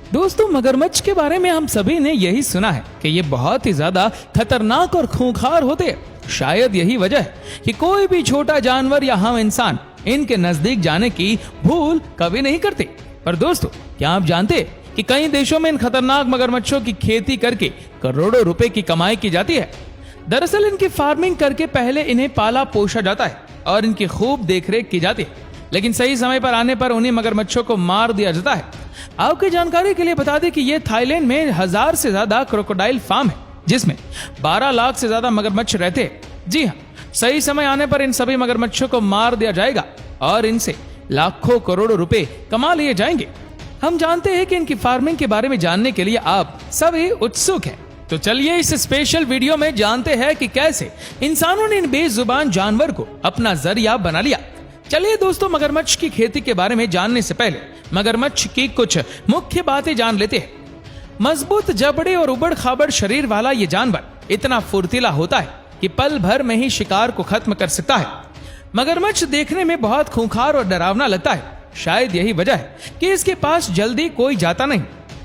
दोस्तों, मगरमच्छ के बारे में हम सभी ने यही सुना है कि ये बहुत ही ज्यादा खतरनाक और खूंखार होते हैं। शायद यही वजह है कि कोई भी छोटा जानवर या हम इंसान इनके नजदीक जाने की भूल कभी नहीं करते। पर दोस्तों, क्या आप जानते हैं कि कई देशों में इन खतरनाक मगरमच्छों की खेती करके करोड़ों रुपए की कमाई की जाती है। दरअसल इनकी फार्मिंग करके पहले इन्हें पाला पोसा जाता है और इनकी खूब देखरेख की जाती है, लेकिन सही समय पर आने पर उन्हीं मगरमच्छों को मार दिया जाता है। आपकी जानकारी के लिए बता दें कि ये थाईलैंड में 1000 से ज्यादा क्रोकोडाइल फार्म है, जिसमें 12 लाख से ज्यादा मगरमच्छ रहते हैं। जी हाँ, सही समय आने पर इन सभी मगरमच्छों को मार दिया जाएगा और इनसे लाखों करोड़ों रुपए कमा लिए जाएंगे। हम जानते हैं कि इनकी फार्मिंग के बारे में जानने के लिए आप सभी उत्सुक हैं, तो चलिए इस स्पेशल वीडियो में जानते हैं कि कैसे इंसानों ने इन बेजुबान जानवर को अपना जरिया बना लिया। चलिए दोस्तों, मगरमच्छ की खेती के बारे में जानने से पहले मगरमच्छ की कुछ मुख्य बातें जान लेते हैं। मजबूत जबड़े और उबड़ खाबड़ शरीर वाला ये जानवर इतना फुर्तीला होता है कि पल भर में ही शिकार को खत्म कर सकता है। मगरमच्छ देखने में बहुत खूंखार और डरावना लगता है। शायद यही वजह है कि इसके पास जल्दी कोई जाता नहीं।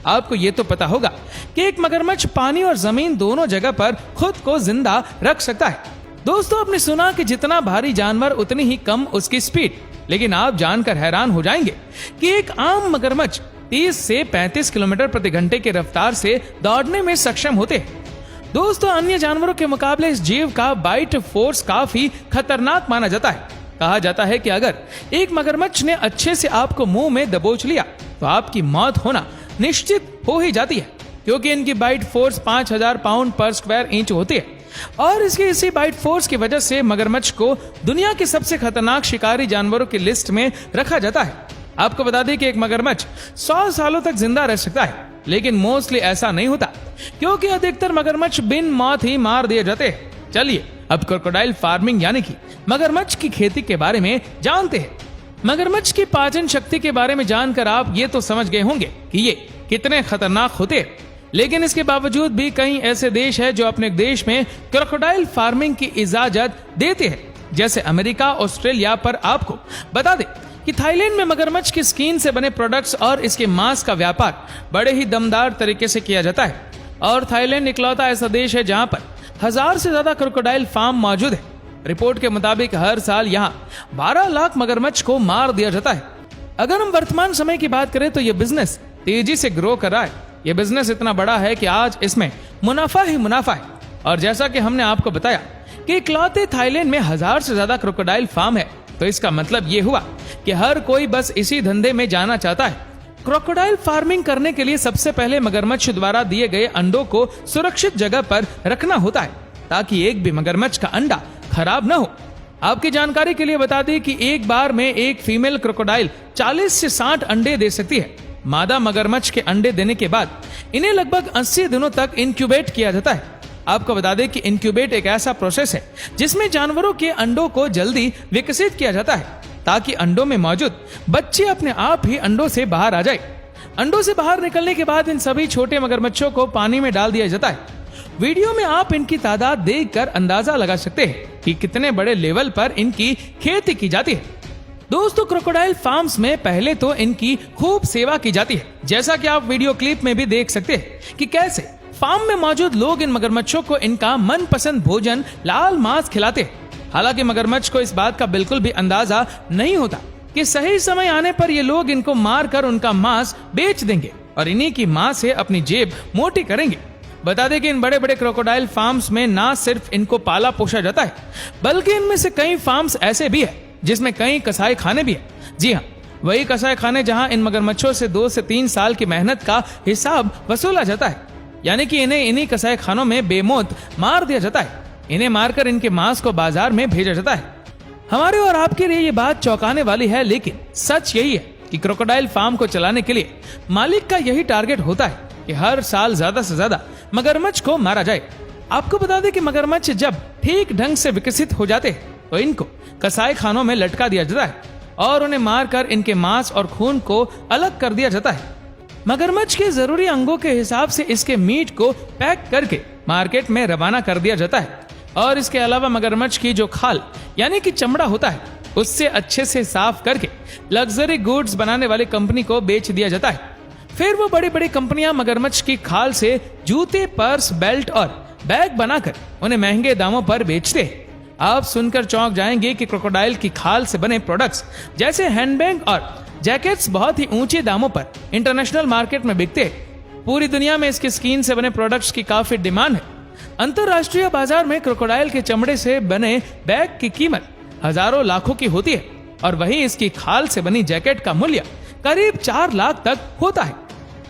आपको ये तो पता होगा कि एक मगरमच्छ पानी और जमीन दोनों जगह पर खुद को जिंदा रख सकता है। दोस्तों, आपने सुना कि जितना भारी जानवर उतनी ही कम उसकी स्पीड, लेकिन आप जानकर हैरान हो जाएंगे कि एक आम मगरमच्छ 30 से 35 किलोमीटर प्रति घंटे की रफ्तार से दौड़ने में सक्षम होते हैं। दोस्तों, अन्य जानवरों के मुकाबले इस जीव का बाइट फोर्स काफी खतरनाक माना जाता है। कहा जाता है कि अगर एक मगरमच्छ ने अच्छे से आपको मुंह में दबोच लिया तो आपकी मौत होना निश्चित हो ही जाती है, क्योंकि इनकी बाइट फोर्स 5000 पाउंड पर स्क्वायर इंच होती है और इसकी इसी बाइट फोर्स की वजह से मगरमच्छ को दुनिया के सबसे खतरनाक शिकारी जानवरों की लिस्ट में रखा जाता है। आपको बता दें कि एक मगरमच्छ 100 सालों तक जिंदा रह सकता है, लेकिन मोस्टली ऐसा नहीं होता, क्योंकि अधिकतर मगरमच्छ बिन मौत ही मार दिए जाते हैं। चलिए अब क्रोकोडाइल फार्मिंग यानी कि मगरमच्छ की खेती के बारे में जानते हैं। मगरमच्छ की पाचन शक्ति के बारे में जानकर आप ये तो समझ गए होंगे कि ये कितने खतरनाक होते हैं, लेकिन इसके बावजूद भी कई ऐसे देश हैं जो अपने देश में क्रोकोडाइल फार्मिंग की इजाजत देते हैं, जैसे अमेरिका, ऑस्ट्रेलिया। पर आपको बता दें कि थाईलैंड में मगरमच्छ की स्किन से बने प्रोडक्ट्स और इसके मांस का व्यापार बड़े ही दमदार तरीके से किया जाता है और थाईलैंड इकलौता ऐसा देश है जहां पर 1000 से ज्यादा क्रोकोडाइल फार्म मौजूद है। रिपोर्ट के मुताबिक हर साल यहाँ 12 लाख मगरमच्छ को मार दिया जाता है। अगर हम वर्तमान समय की बात करें तो यह बिजनेस तेजी से ग्रो कर रहा है। यह बिजनेस इतना बड़ा है कि आज इसमें मुनाफा ही मुनाफा है। और जैसा कि हमने आपको बताया कि इकलौते थाईलैंड में 1000 से ज्यादा क्रोकोडाइल फार्म है, तो इसका मतलब ये हुआ कि हर कोई बस इसी धंधे में जाना चाहता है। क्रोकोडाइल फार्मिंग करने के लिए सबसे पहले मगरमच्छ द्वारा दिए गए अंडों को सुरक्षित जगह पर रखना होता है, ताकि एक भी मगरमच्छ का अंडा खराब न हो। आपकी जानकारी के लिए बता दें कि एक बार में एक फीमेल क्रोकोडाइल 40 से 60 अंडे दे सकती है। मादा मगरमच्छ के अंडे देने के बाद इन्हें लगभग 80 दिनों तक इंक्यूबेट किया जाता है। आपको बता दें कि इंक्यूबेट एक ऐसा प्रोसेस है जिसमें जानवरों के अंडों को जल्दी विकसित किया जाता है, ताकि अंडों में मौजूद बच्चे अपने आप ही अंडों से बाहर आ जाए। अंडों से बाहर निकलने के बाद इन सभी छोटे मगरमच्छों को पानी में डाल दिया जाता है। वीडियो में आप इनकी तादाद देखकर अंदाजा लगा सकते हैं कि कितने बड़े लेवल पर इनकी खेती की जाती है। दोस्तों, क्रोकोडाइल फार्म्स में पहले तो इनकी खूब सेवा की जाती है, जैसा कि आप वीडियो क्लिप में भी देख सकते हैं कि कैसे फार्म में मौजूद लोग इन मगरमच्छों को इनका मनपसंद भोजन लाल मांस खिलाते हैं। हालांकि मगरमच्छ को इस बात का बिल्कुल भी अंदाजा नहीं होता कि सही समय आने पर ये लोग इनको मारकर उनका मांस बेच देंगे और इन्हीं की मांस से अपनी जेब मोटी करेंगे। बता दें कि इन बड़े बड़े क्रोकोडाइल फार्म्स में ना सिर्फ इनको पाला पोसा जाता है, बल्कि इनमें से कई फार्म्स ऐसे भी है जिसमें कई कसाई खाने भी है। जी हाँ, वही कसाई खाने जहां इन मगरमच्छों से 2 से 3 साल की मेहनत का हिसाब वसूला जाता है, यानी कि इन्हें इन्हीं कसाई खानों में बेमौत मार दिया जाता है। इन्हें मारकर इनके मांस को बाजार में भेजा जाता है। हमारे और आपके लिए ये बात चौंकाने वाली है, लेकिन सच यही है कि क्रोकोडाइल फार्म को चलाने के लिए मालिक का यही टारगेट होता है कि हर साल ज्यादा से ज्यादा मगरमच्छ को मारा जाए। आपको बता दें कि मगरमच्छ जब ठीक ढंग से विकसित हो जाते हैं तो इनको कसाई खानों में लटका दिया जाता है और उन्हें मारकर इनके मांस और खून को अलग कर दिया जाता है। मगरमच्छ के जरूरी अंगों के हिसाब से इसके मीट को पैक करके मार्केट में रवाना कर दिया जाता है और इसके अलावा मगरमच्छ की जो खाल यानी कि चमड़ा होता है उससे अच्छे से साफ करके लग्जरी गुड्स बनाने वाली कंपनी को बेच दिया जाता है। फिर वो बड़ी बड़ी कंपनियां मगरमच्छ की खाल से जूते, पर्स, बेल्ट और बैग बनाकर उन्हें महंगे दामों पर बेचते हैं। आप सुनकर चौंक जाएंगे कि क्रोकोडाइल की खाल से बने प्रोडक्ट्स जैसे हैंडबैग और जैकेट्स बहुत ही ऊंचे दामों पर इंटरनेशनल मार्केट में बिकते हैं। पूरी दुनिया में इसके स्किन से बने प्रोडक्ट्स की काफी डिमांड है। अंतरराष्ट्रीय बाजार में क्रोकोडाइल के चमड़े से बने बैग की कीमत हजारों लाखों की होती है और वहीं इसकी खाल से बनी जैकेट का मूल्य करीब 4 लाख तक होता है।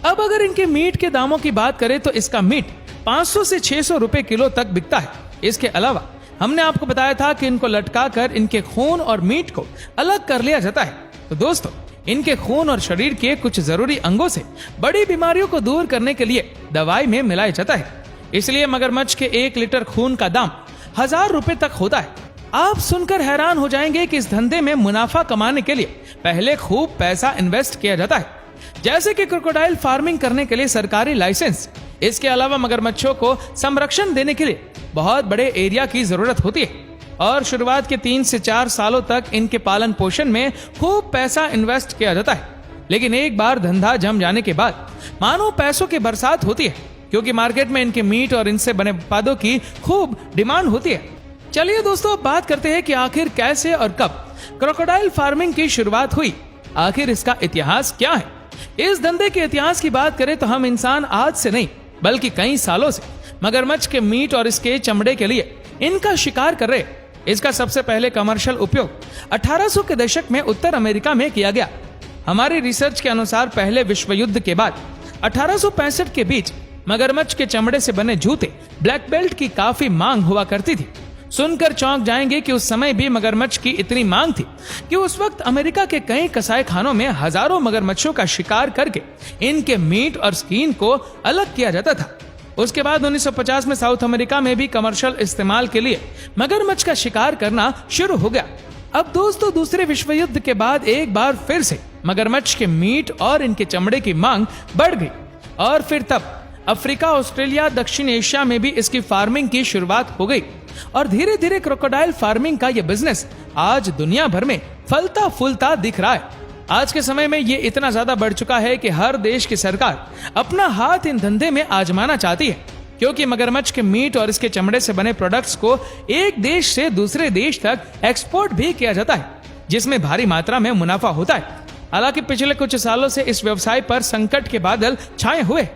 अब अगर इनके मीट के दामों की बात करें तो इसका मीट 500 से 600 रुपए किलो तक बिकता है। इसके अलावा हमने आपको बताया था कि इनको लटकाकर इनके खून और मीट को अलग कर लिया जाता है। तो दोस्तों, इनके खून और शरीर के कुछ जरूरी अंगों से बड़ी बीमारियों को दूर करने के लिए दवाई में मिलाया जाता है। इसलिए मगरमच्छ के 1 लीटर खून का दाम 1000 रुपए तक होता है। आप सुनकर हैरान हो जाएंगे कि इस धंधे में मुनाफा कमाने के लिए पहले खूब पैसा इन्वेस्ट किया जाता है, जैसे कि क्रोकोडाइल फार्मिंग करने के लिए सरकारी लाइसेंस। इसके अलावा मगरमच्छों को संरक्षण देने के लिए बहुत बड़े एरिया की जरूरत होती है और शुरुआत के 3 से 4 सालों तक इनके पालन पोषण में खूब पैसा इन्वेस्ट किया जाता है। लेकिन एक बार धंधा जम जाने के बाद मानो पैसों की बरसात होती है, क्योंकि मार्केट में इनके मीट और इनसे बने उत्पादों की खूब डिमांड होती है। चलिए दोस्तों, अब बात करते हैं कि आखिर कैसे और कब क्रोकोडाइल फार्मिंग की शुरुआत हुई। आखिर इसका इतिहास क्या है? इस धंधे के इतिहास की बात करें तो हम इंसान आज से नहीं बल्कि कई सालों से मगरमच्छ के मीट और इसके चमड़े के लिए इनका शिकार कर रहे। इसका सबसे पहले कमर्शियल उपयोग 1800 के दशक में उत्तर अमेरिका में किया गया। हमारी रिसर्च के अनुसार पहले विश्व युद्ध के बाद 1865 के बीच मगरमच्छ के चमड़े से बने जूते, ब्लैक बेल्ट की काफी मांग हुआ करती थी। सुनकर चौंक जाएंगे कि उस समय भी मगरमच्छ की इतनी मांग थी कि उस वक्त अमेरिका के कई कसाई खानों में हजारों मगरमच्छों का शिकार करके इनके मीट और स्किन को अलग किया जाता था। उसके बाद 1950 में साउथ अमेरिका में भी कमर्शियल इस्तेमाल के लिए मगरमच्छ का शिकार करना शुरू हो गया। अब दोस्तों, दूसरे विश्व युद्ध के बाद एक बार फिर से मगरमच्छ के मीट और इनके चमड़े की मांग बढ़ गई और फिर तब अफ्रीका, ऑस्ट्रेलिया, दक्षिण एशिया में भी इसकी फार्मिंग की शुरुआत हो गई और धीरे धीरे क्रोकोडाइल फार्मिंग का यह बिजनेस आज दुनिया भर में फलता फूलता दिख रहा है। आज के समय में ये इतना ज्यादा बढ़ चुका है कि हर देश की सरकार अपना हाथ इन धंधे में आजमाना चाहती है, क्योंकि मगरमच्छ के मीट और इसके चमड़े से बने प्रोडक्ट्स को एक देश से दूसरे देश तक एक्सपोर्ट भी किया जाता है, जिसमें भारी मात्रा में मुनाफा होता है। हालांकि पिछले कुछ सालों से इस व्यवसाय पर संकट के बादल छाए हुए।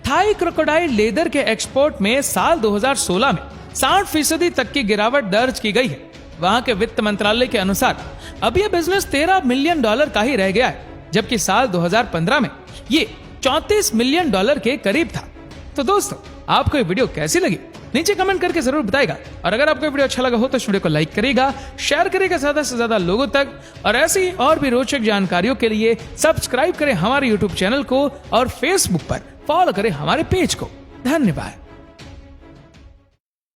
थाई क्रोकोडाइल लेदर के एक्सपोर्ट में साल 2016 में 60% तक की गिरावट दर्ज की गई है। वहां के वित्त मंत्रालय के अनुसार अब यह बिजनेस $13 मिलियन का ही रह गया है, जबकि साल 2015 में ये $34 मिलियन के करीब था। तो दोस्तों, आपको ये वीडियो कैसी लगी नीचे कमेंट करके जरूर बताएगा और अगर आपको वीडियो अच्छा लगा हो तो इस वीडियो को लाइक करेगा, शेयर करेगा ज्यादा से ज्यादा लोगों तक और ऐसी और भी रोचक जानकारियों के लिए सब्सक्राइब करें हमारे YouTube चैनल को और Facebook पर फॉलो करें हमारे पेज को। धन्यवाद।